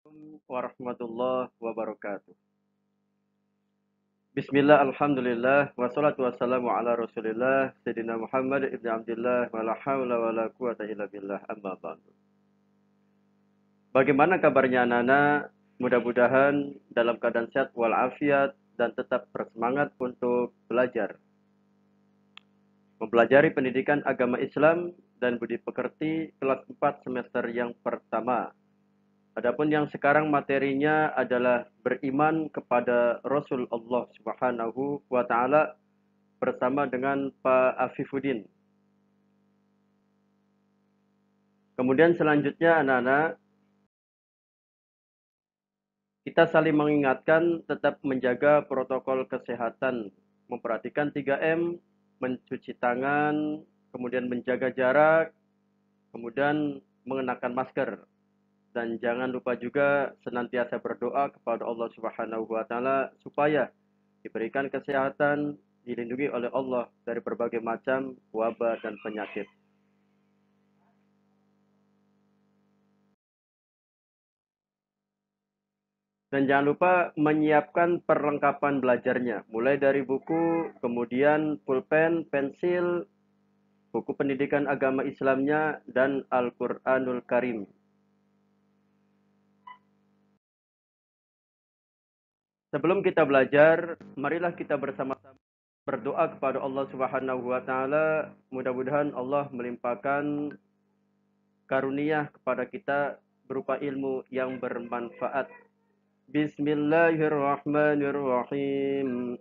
Assalamualaikum warahmatullahi wabarakatuh. Bismillah, alhamdulillah, wassalatu wassalamu ala rasulillah, Sayyidina Muhammad ibn Abdullah, wa la hawla wa la quwata illa billah, amma ba'du. Bagaimana kabarnya anak-anak? Mudah-mudahan dalam keadaan sehat walafiat dan tetap bersemangat untuk belajar. Mempelajari pendidikan agama Islam dan budi pekerti kelas 4 semester yang pertama. Adapun yang sekarang materinya adalah beriman kepada Rasul Allah Subhanahu wa taala bersama dengan Pak Afifuddin. Kemudian selanjutnya anak-anak, kita saling mengingatkan tetap menjaga protokol kesehatan, memperhatikan 3M, mencuci tangan, kemudian menjaga jarak, kemudian mengenakan masker. Dan jangan lupa juga senantiasa berdoa kepada Allah Subhanahu wa taala supaya diberikan kesehatan, dilindungi oleh Allah dari berbagai macam wabah dan penyakit. Dan jangan lupa menyiapkan perlengkapan belajarnya, mulai dari buku, kemudian pulpen, pensil, buku pendidikan agama Islamnya, dan Al-Quranul Karim. Sebelum kita belajar, marilah kita bersama-sama berdoa kepada Allah Subhanahu wa taala, mudah-mudahan Allah melimpahkan karunia kepada kita berupa ilmu yang bermanfaat. Bismillahirrahmanirrahim.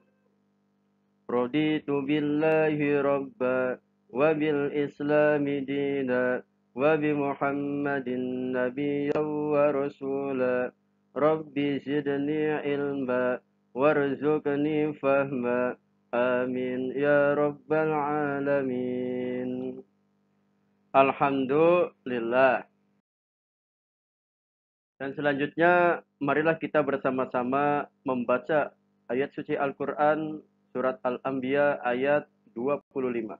Raditu billahi rabba wa bil islami dina wa bi Muhammadin nabiyyan wa rasula. Rabbi zidni ilma warzuqni fahma. Amin ya rabbal alamin. Alhamdulillah. Dan selanjutnya, marilah kita bersama-sama membaca ayat suci Al-Quran, surat Al-Anbiya ayat 25.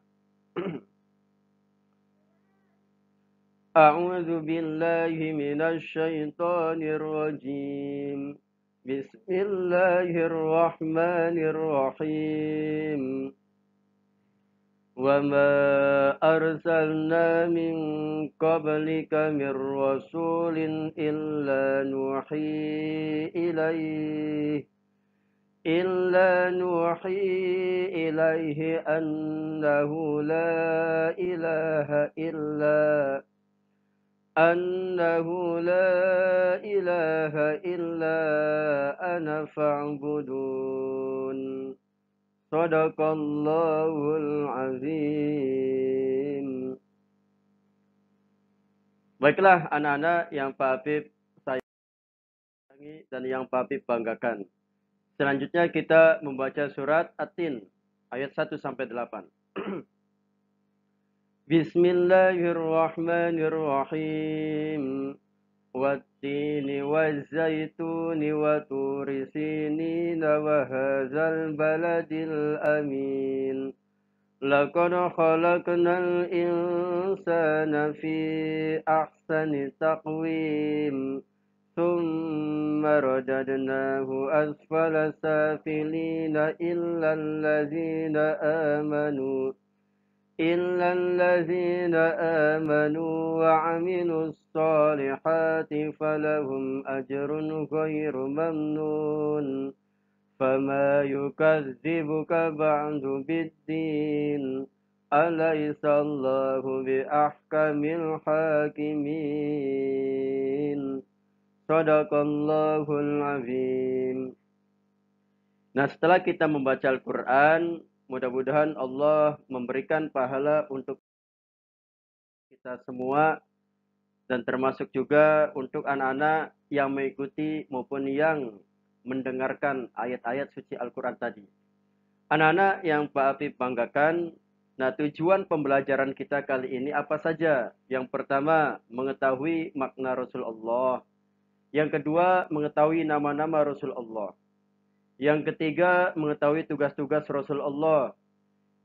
A'udzu billahi minasy syaithanir rajim. Bismillahirrahmanirrahim. وَمَا أَرْسَلْنَا مِن قَبْلِكَ مِن رَّسُولٍ إِلَّا نُوحِي إِلَيْهِ أَنَّهُ لَا إِلَٰهَ إِلَّا أَنَا فَاعْبُدُونِ. Sadaqallahul azim. Baiklah anak-anak yang Pak Habib sayangi dan yang Pak Habib banggakan. Selanjutnya kita membaca surat At-Tin ayat 1 sampai 8. Bismillahirrahmanirrahim. Wat-tini waz-zaituni wa turi sinina wa hadzal baladil amin. Laqad khalaqnal insana fi ahsani taqwim. Thumma radadnahu asfala safilina illa allazina amanu wa amilus salihati falahum ajrun ghairu mamnun. Fama yukazzibuka ba'du biddin. Alaysa Allahu biahkamil hakimin. Sadaqallahul azim. Nah, setelah kita membaca Al-Quran, mudah-mudahan Allah memberikan pahala untuk kita semua dan termasuk juga untuk anak-anak yang mengikuti maupun yang mendengarkan ayat-ayat suci Al-Quran tadi. Anak-anak yang Pak Afif banggakan, nah tujuan pembelajaran kita kali ini apa saja? Yang pertama, mengetahui makna Rasulullah. Yang kedua, mengetahui nama-nama Rasulullah. Yang ketiga, mengetahui tugas-tugas Rasulullah.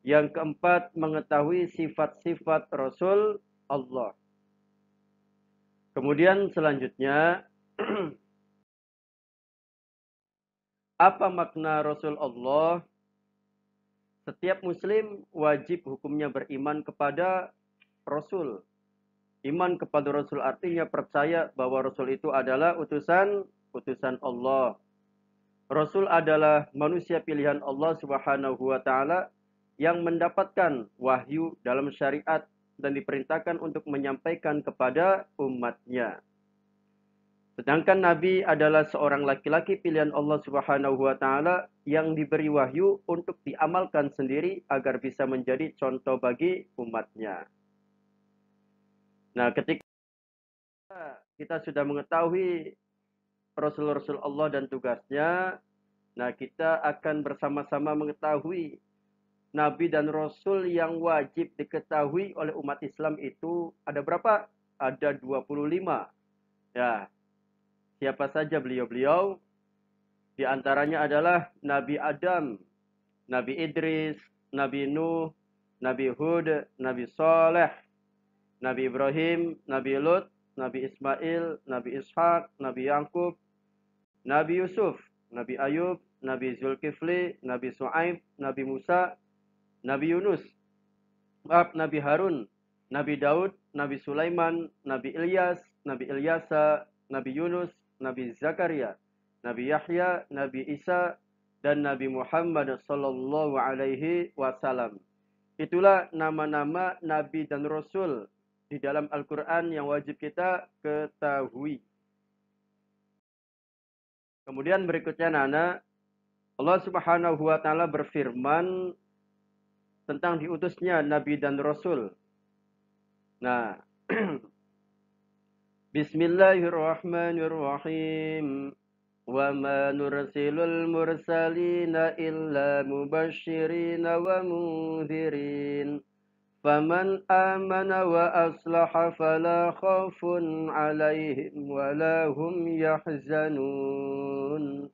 Yang keempat, mengetahui sifat-sifat Rasul Allah. Kemudian selanjutnya, Apa makna Rasul Allah? Setiap muslim wajib hukumnya beriman kepada Rasul. Iman kepada Rasul artinya percaya bahwa Rasul itu adalah utusan Allah. Rasul adalah manusia pilihan Allah Subhanahu wa taala yang mendapatkan wahyu dalam syariat dan diperintahkan untuk menyampaikan kepada umatnya. Sedangkan Nabi adalah seorang laki-laki pilihan Allah Subhanahu wa taala yang diberi wahyu untuk diamalkan sendiri agar bisa menjadi contoh bagi umatnya. Nah, ketika kita sudah mengetahui Rasul-Rasul Allah dan tugasnya, nah kita akan bersama-sama mengetahui Nabi dan Rasul yang wajib diketahui oleh umat Islam itu ada berapa? Ada 25. Ya, siapa saja beliau-beliau? Di antaranya adalah Nabi Adam, Nabi Idris, Nabi Nuh, Nabi Hud, Nabi Saleh, Nabi Ibrahim, Nabi Lut, Nabi Ismail, Nabi Ishak, Nabi Yakub, Nabi Yusuf, Nabi Ayub, Nabi Zulkifli, Nabi Su'aib, Nabi Musa, Nabi Yunus, Nabi Harun, Nabi Daud, Nabi Sulaiman, Nabi Ilyas, Nabi Ilyasa, Nabi Yunus, Nabi Zakaria, Nabi Yahya, Nabi Isa, dan Nabi Muhammad sallallahu alaihi wasallam. Itulah nama-nama Nabi dan Rasul di dalam Al-Quran yang wajib kita ketahui. Kemudian berikutnya Nana, Allah Subhanahu wa taala berfirman tentang diutusnya Nabi dan Rasul. Nah, Bismillahirrahmanirrahim. Wa ma nursilul mursalina illa mubashshirina wa munzirin. Faman amana wa aslaha fala khaufun alaihim wa la hum yahzanun.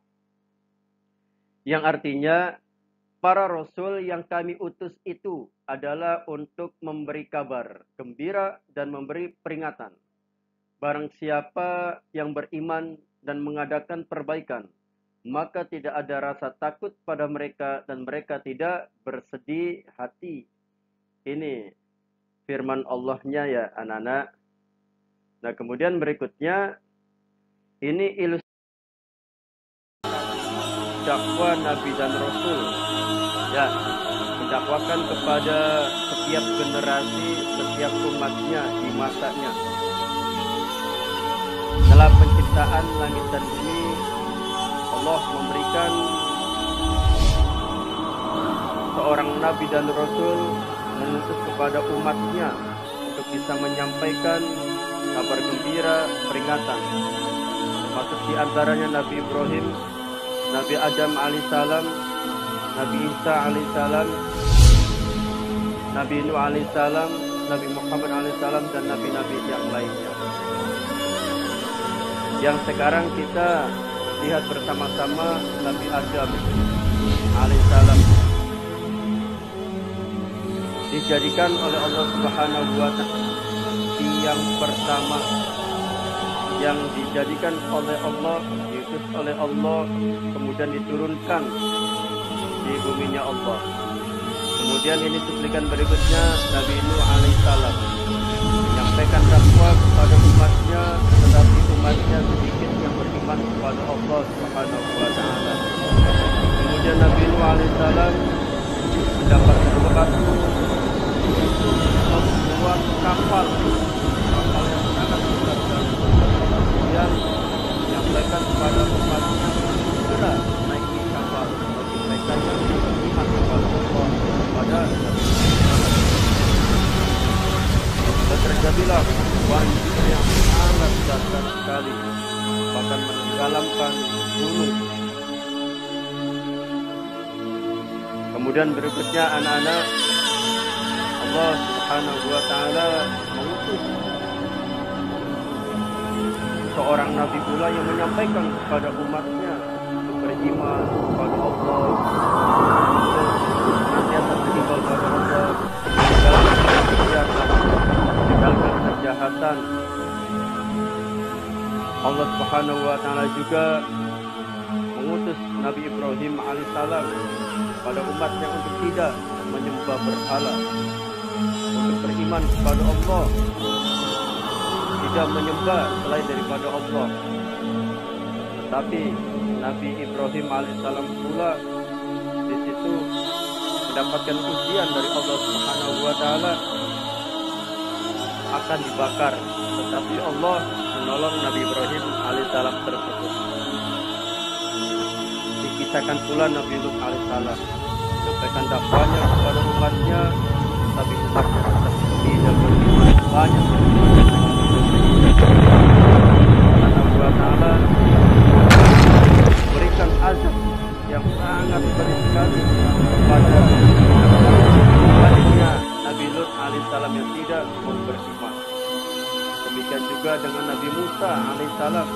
Yang artinya, para rasul yang kami utus itu adalah untuk memberi kabar gembira dan memberi peringatan. Barang siapa yang beriman dan mengadakan perbaikan, maka tidak ada rasa takut pada mereka dan mereka tidak bersedih hati. Ini firman Allahnya ya anak-anak. Nah kemudian berikutnya, ini ilustrasi dakwah Nabi dan Rasul. Ya, mendakwakan kepada setiap generasi, setiap umatnya di masanya. Dalam penciptaan langit dan bumi, Allah memberikan seorang Nabi dan Rasul mengutus kepada umatnya untuk bisa menyampaikan kabar gembira, peringatan. Termasuk di antaranya Nabi Ibrahim, Nabi Adam alaihissalam, Nabi Isa alaihissalam, Nabi Nuh alaihissalam, Nabi Muhammad alaihissalam, dan nabi-nabi yang lainnya. Yang sekarang kita lihat bersama-sama Nabi Adam alaihissalam dijadikan oleh Allah Subhanahu wa taala yang pertama yang dijadikan oleh Allah, diutus oleh Allah, kemudian diturunkan di buminya Allah. Kemudian ini cuplikan berikutnya Nabi Nuh alaihissalam menyampaikan dakwah kepada umatnya, tetapi umatnya sedikit yang beriman kepada Allah Subhanahu wa taala. Kemudian Nabi Nuh alaihissalam mendapat tugas untuk membuat kapal yang sangat besar, dan kemudian menyampaikan kepada umatnya segera naiki kapal bagi mereka yang beriman kepada Allah pada dan terjadilah banjir yang sangat dahsyat sekali, bahkan menenggelamkan gunung. Kemudian berikutnya anak-anak, Allah Subhanahu wa taala mengutus seorang nabi pula yang menyampaikan kepada umatnya untuk beriman kepada Allah, untuk senantiasa beribadah kepada Allah, meninggalkan kejahatan, meninggalkan kejahatan. Allah Subhanahu wa taala juga mengutus mengutus Nabi Ibrahim alaihissalam pada umatnya untuk tidak menyembah berhala, untuk beriman kepada Allah, tidak menyembah selain daripada Allah. Tetapi Nabi Ibrahim alaihissalam pula di situ mendapatkan ujian dari Allah Subhanahu wa taala akan dibakar, tetapi Allah menolong Nabi Ibrahim alaihissalam tersebut. Dikisahkan pula Nabi Lut alaihissalam menyampaikan dakwahnya kepada umatnya, tapi umatnya tetap tidak beriman. Banyak Subhanahu wa taala berikan azab yang sangat pedih sekali kepada umatnya Nabi Lut alaihissalam yang tidak mau beriman. Demikian juga dengan Nabi Musa alaihissalam,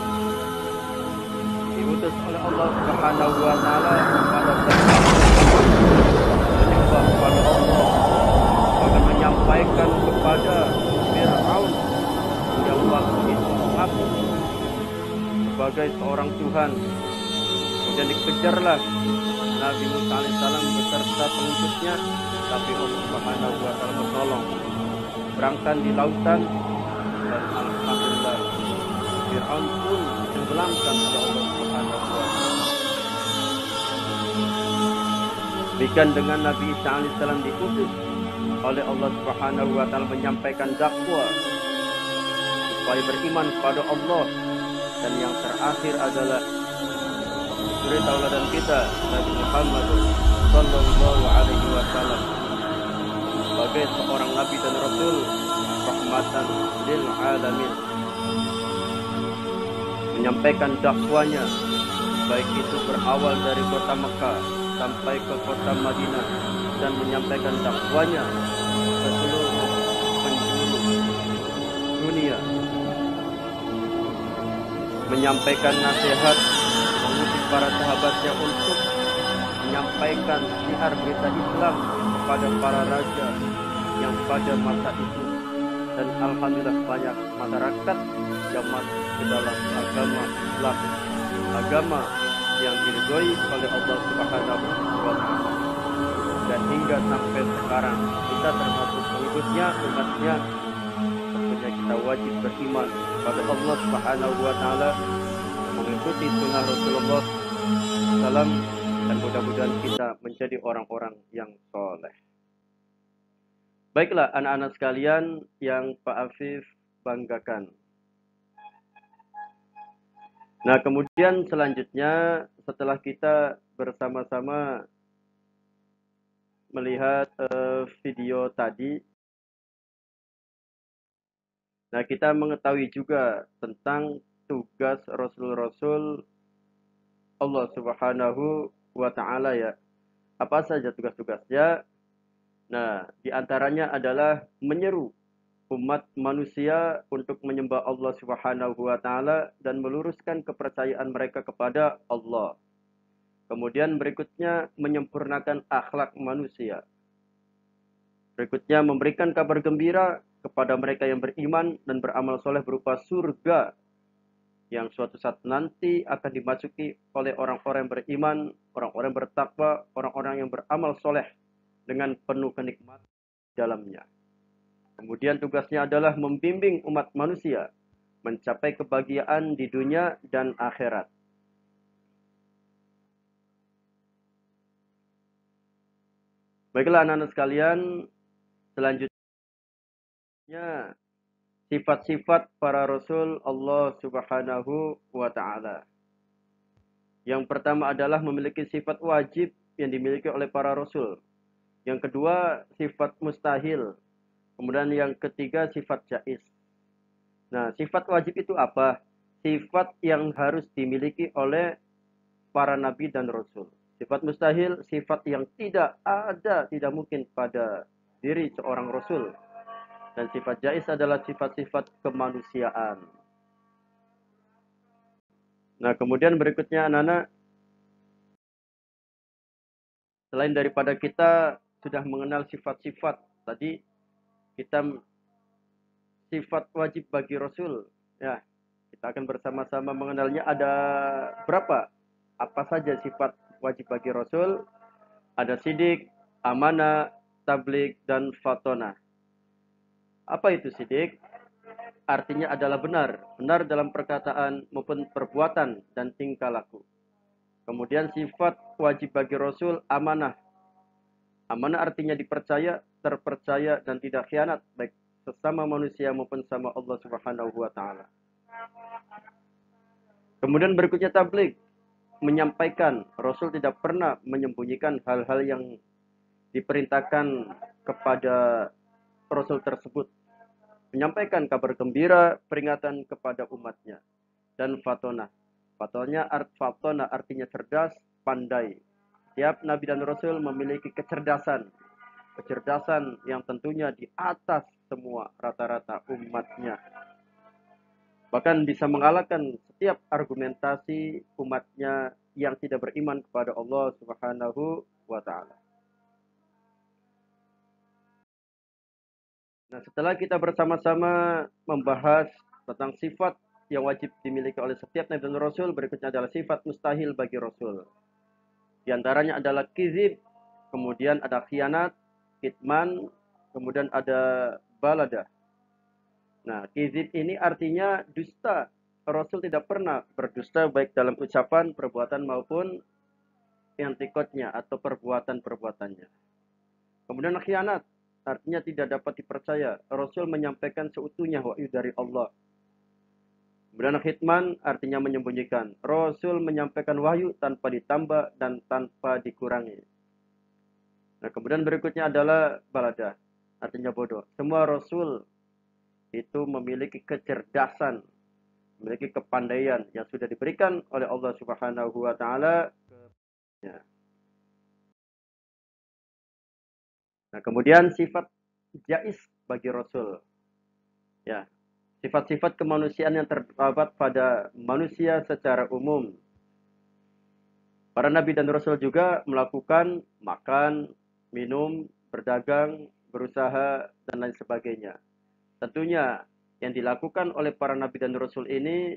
diutus oleh Allah Subhanahu wa taala pada menyembah kepada Allah, bahkan menyampaikan kepada Fir'aun yang waktu itu mengaku sebagai seorang Tuhan. Kemudian dikejarlah Nabi Musa alaihissalam beserta pengikutnya, tapi Allah Subhanahu wa taala menolong, berangkat di lautan, dan alhamdulillah Fir'aun pun tenggelamkan oleh Allah Subhanahu wa taala. Demikian dengan Nabi Isa alaihissalam diutus oleh Allah Subhanahu wa taala menyampaikan dakwah supaya beriman kepada Allah, dan yang terakhir adalah suri tauladan kita Nabi Muhammad sallallahu alaihi wasallam sebagai seorang nabi dan rasul, rahmatan lil alamin, menyampaikan dakwanya baik itu berawal dari kota Mekah sampai ke kota Madinah, dan menyampaikan dakwanya ke seluruh penjuru dunia, menyampaikan nasihat, mengutus para sahabatnya untuk menyampaikan syiar berita Islam kepada para raja yang pada masa itu, dan alhamdulillah banyak masyarakat yang masuk ke dalam agama Islam, agama yang diridhoi oleh Allah Subhanahu wa taala. Dan hingga sampai sekarang kita termasuk pengikutnya, umatnya, tentunya kita wajib beriman kepada Allah Subhanahu wa taala, mengikuti sunnah Rasulullah SAW, dan mudah-mudahan kita menjadi orang-orang yang soleh. Baiklah anak-anak sekalian yang Pak Afif banggakan. Nah, kemudian selanjutnya setelah kita bersama-sama melihat video tadi, nah kita mengetahui juga tentang tugas Rasul-Rasul Allah Subhanahu wa taala ya. Apa saja tugas-tugasnya? Nah, diantaranya adalah menyeru umat manusia untuk menyembah Allah Subhanahu wa taala dan meluruskan kepercayaan mereka kepada Allah. Kemudian berikutnya menyempurnakan akhlak manusia. Berikutnya memberikan kabar gembira kepada mereka yang beriman dan beramal soleh berupa surga yang suatu saat nanti akan dimasuki oleh orang-orang yang beriman, orang-orang yang bertakwa, orang-orang yang beramal soleh dengan penuh kenikmatan dalamnya. Kemudian tugasnya adalah membimbing umat manusia mencapai kebahagiaan di dunia dan akhirat. Baiklah anak-anak sekalian, selanjutnya sifat-sifat para Rasul Allah Subhanahu wa ta'ala. Yang pertama adalah memiliki sifat wajib yang dimiliki oleh para Rasul. Yang kedua, sifat mustahil. Kemudian yang ketiga, sifat jaiz. Nah, sifat wajib itu apa? Sifat yang harus dimiliki oleh para nabi dan rasul. Sifat mustahil, sifat yang tidak ada, tidak mungkin pada diri seorang rasul. Dan sifat jaiz adalah sifat-sifat kemanusiaan. Nah, kemudian berikutnya anak-anak, selain daripada kita sudah mengenal sifat-sifat tadi, kita sifat wajib bagi Rasul. Ya, kita akan bersama-sama mengenalnya. Ada berapa? Apa saja sifat wajib bagi Rasul? Ada sidik, amanah, tabligh, dan fatona. Apa itu sidik? Artinya adalah benar. Benar dalam perkataan maupun perbuatan dan tingkah laku. Kemudian sifat wajib bagi Rasul amanah. Amanah artinya dipercaya, terpercaya, dan tidak khianat. Baik sesama manusia maupun sama Allah Subhanahu wa Ta'ala. Kemudian berikutnya tabligh. Menyampaikan. Rasul tidak pernah menyembunyikan hal-hal yang diperintahkan kepada Rasul tersebut. Menyampaikan kabar gembira, peringatan kepada umatnya. Dan fatona. Fatona artinya cerdas, pandai. Tiap Nabi dan Rasul memiliki kecerdasan. Kecerdasan yang tentunya di atas semua rata-rata umatnya. Bahkan bisa mengalahkan setiap argumentasi umatnya yang tidak beriman kepada Allah Subhanahu wa Ta'ala. Nah, setelah kita bersama-sama membahas tentang sifat yang wajib dimiliki oleh setiap Nabi dan Rasul, berikutnya adalah sifat mustahil bagi Rasul. Di antaranya adalah kizib, kemudian ada khianat, kitman, kemudian ada balada. Nah, kizib ini artinya dusta. Rasul tidak pernah berdusta baik dalam ucapan, perbuatan maupun i'tikadnya atau perbuatan-perbuatannya. Kemudian khianat artinya tidak dapat dipercaya. Rasul menyampaikan seutuhnya wahyu dari Allah. Kemudian hitman artinya menyembunyikan. Rasul menyampaikan wahyu tanpa ditambah dan tanpa dikurangi. Nah, kemudian berikutnya adalah balada. Artinya bodoh. Semua Rasul itu memiliki kecerdasan, memiliki kepandaian yang sudah diberikan oleh Allah Subhanahu wa Ta'ala. Nah, kemudian sifat jais bagi Rasul. Ya, sifat-sifat kemanusiaan yang terdapat pada manusia secara umum. Para nabi dan rasul juga melakukan makan, minum, berdagang, berusaha, dan lain sebagainya. Tentunya yang dilakukan oleh para nabi dan rasul ini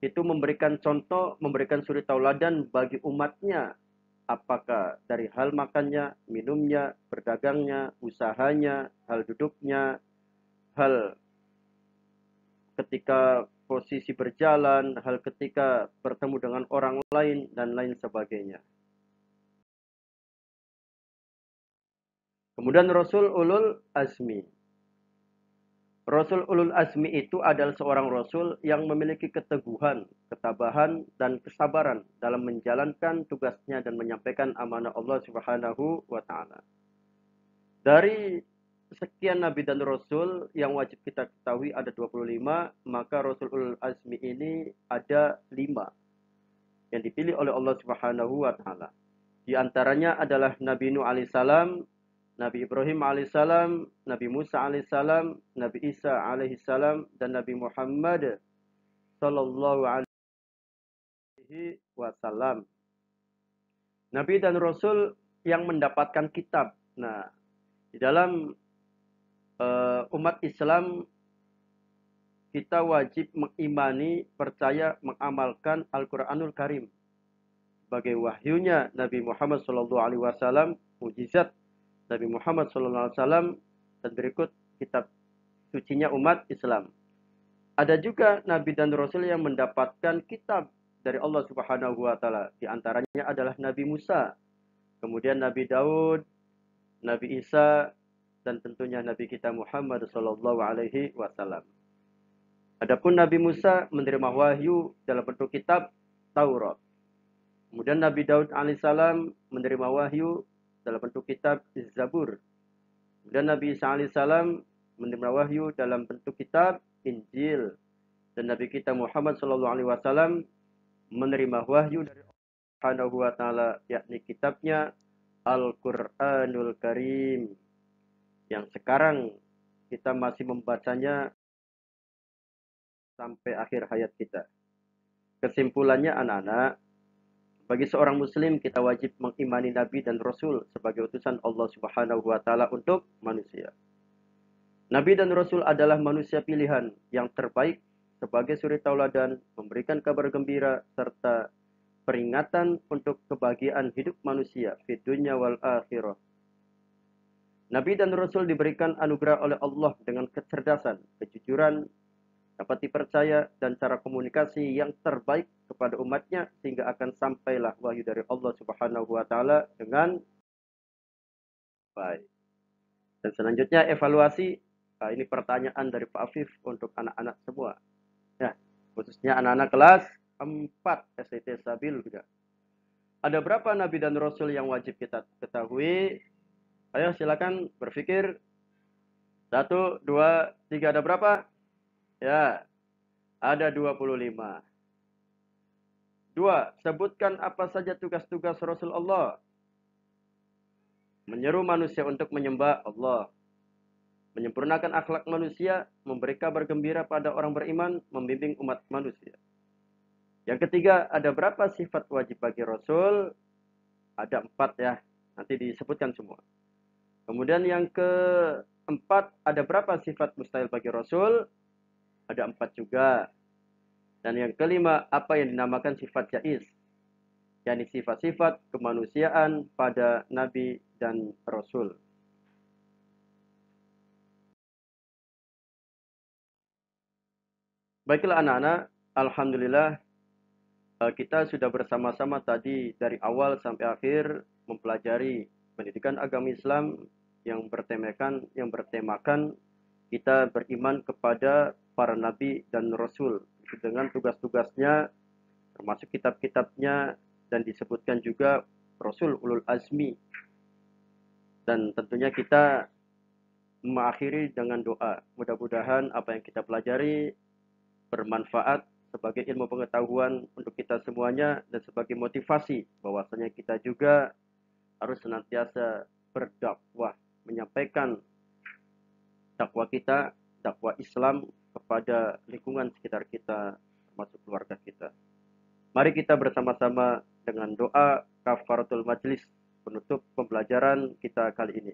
itu memberikan contoh, memberikan suri tauladan bagi umatnya. Apakah dari hal makannya, minumnya, berdagangnya, usahanya, hal duduknya, hal ketika posisi berjalan, hal ketika bertemu dengan orang lain, dan lain sebagainya. Kemudian Rasul Ulul Azmi. Rasul Ulul Azmi itu adalah seorang Rasul yang memiliki keteguhan, ketabahan, dan kesabaran dalam menjalankan tugasnya dan menyampaikan amanah Allah Subhanahu wa Ta'ala. Dari sekian Nabi dan Rasul yang wajib kita ketahui ada 25, maka Rasul Ulul Azmi ini ada 5 yang dipilih oleh Allah Subhanahu wa Ta'ala. Di antaranya adalah Nabi Nuh alaihissalam, Nabi Ibrahim alaihissalam, Nabi Musa alaihissalam, Nabi Isa alaihissalam, dan Nabi Muhammad sallallahu alaihi wasallam. Nabi dan Rasul yang mendapatkan kitab. Nah, di dalam umat Islam kita wajib mengimani, percaya, mengamalkan Al-Quranul Karim sebagai wahyunya Nabi Muhammad sallallahu alaihi wasallam, mukjizat Nabi Muhammad SAW, dan berikut kitab sucinya umat Islam. Ada juga Nabi dan Rasul yang mendapatkan kitab dari Allah Subhanahu wa Ta'ala. Di antaranya adalah Nabi Musa, kemudian Nabi Daud, Nabi Isa, dan tentunya Nabi kita Muhammad Sallallahu Alaihi Wasallam. Adapun Nabi Musa menerima wahyu dalam bentuk kitab Taurat. Kemudian Nabi Daud alaihissalam menerima wahyu dalam bentuk kitab Zabur. Dan Nabi Isa alaihissalam menerima wahyu dalam bentuk kitab Injil. Dan Nabi kita Muhammad sallallahu alaihi wasallam menerima wahyu dari Allah Subhanahu wa Ta'ala, yakni kitabnya Al-Quranul Karim, yang sekarang kita masih membacanya sampai akhir hayat kita. Kesimpulannya anak-anak, bagi seorang muslim kita wajib mengimani Nabi dan Rasul sebagai utusan Allah Subhanahu wa Ta'ala untuk manusia. Nabi dan Rasul adalah manusia pilihan yang terbaik sebagai suri tauladan, memberikan kabar gembira serta peringatan untuk kebahagiaan hidup manusia di dunia wal akhirah. Nabi dan Rasul diberikan anugerah oleh Allah dengan kecerdasan, kejujuran, dapat dipercaya, dan cara komunikasi yang terbaik kepada umatnya sehingga akan sampailah wahyu dari Allah Subhanahu wa taala dengan baik. Dan selanjutnya evaluasi. Nah, ini pertanyaan dari Pak Afif untuk anak-anak semua. Ya, khususnya anak-anak kelas 4 STT Stabil juga. Ada berapa nabi dan rasul yang wajib kita ketahui? Ayo silakan berpikir. 1, 2, 3, ada berapa? Ya, ada 25. 2. Sebutkan apa saja tugas-tugas Rasul Allah. Menyeru manusia untuk menyembah Allah. Menyempurnakan akhlak manusia, memberi kabar gembira pada orang beriman, membimbing umat manusia. Yang ketiga, ada berapa sifat wajib bagi Rasul? Ada 4 ya, nanti disebutkan semua. Kemudian yang keempat, ada berapa sifat mustahil bagi Rasul? Ada 4 juga. Dan yang kelima, apa yang dinamakan sifat jaiz? yakni sifat-sifat kemanusiaan pada Nabi dan Rasul. Baiklah anak-anak, alhamdulillah kita sudah bersama-sama tadi dari awal sampai akhir mempelajari pendidikan agama Islam yang bertemakan kita beriman kepada para nabi dan rasul dengan tugas-tugasnya, termasuk kitab-kitabnya, dan disebutkan juga rasul ulul azmi. Dan tentunya kita mengakhiri dengan doa. Mudah-mudahan apa yang kita pelajari bermanfaat sebagai ilmu pengetahuan untuk kita semuanya dan sebagai motivasi bahwasanya kita juga harus senantiasa berdakwah, menyampaikan dakwah kita, dakwah Islam kepada lingkungan sekitar kita, termasuk keluarga kita. Mari kita bersama-sama dengan doa kafaratul majlis penutup pembelajaran kita kali ini.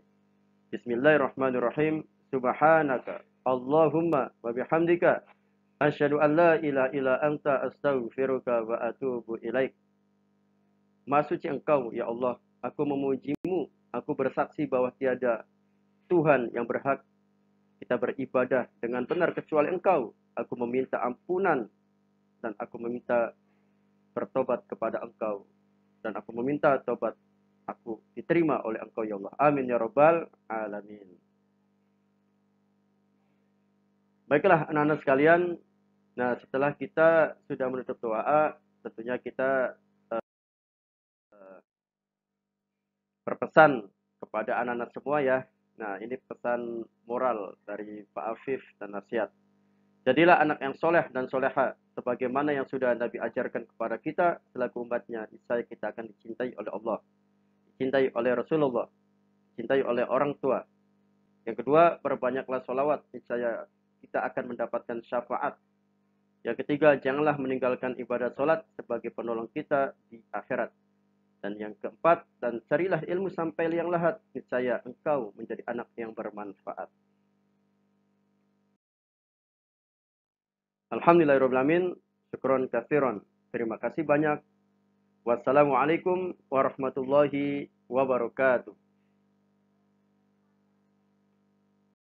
Bismillahirrahmanirrahim. Subhanaka Allahumma wa bihamdika asyhadu an la ilaha illa anta astaghfiruka wa atubu ilaik. Maha suci Engkau ya Allah, aku memujimu, aku bersaksi bahwa tiada Tuhan yang berhak kita beribadah dengan benar kecuali Engkau. Aku meminta ampunan dan aku meminta bertobat kepada Engkau, dan aku meminta tobat aku diterima oleh Engkau ya Allah. Amin ya rabbal alamin. Baiklah anak-anak sekalian, nah setelah kita sudah menutup doa, tentunya kita berpesan kepada anak-anak semua ya. Nah ini pesan moral dari Pak Afif dan nasihat. Jadilah anak yang soleh dan soleha, sebagaimana yang sudah Nabi ajarkan kepada kita selaku umatnya. Niscaya kita akan dicintai oleh Allah, dicintai oleh Rasulullah, dicintai oleh orang tua. Yang kedua, perbanyaklah solawat, niscaya kita akan mendapatkan syafaat. Yang ketiga, janganlah meninggalkan ibadah solat sebagai penolong kita di akhirat. Dan yang keempat, dan carilah ilmu sampai liang lahat, niscaya engkau menjadi anak yang bermanfaat. Alhamdulillahirrahmanirrahim. Syukron katsiron. Terima kasih banyak. Wassalamualaikum warahmatullahi wabarakatuh.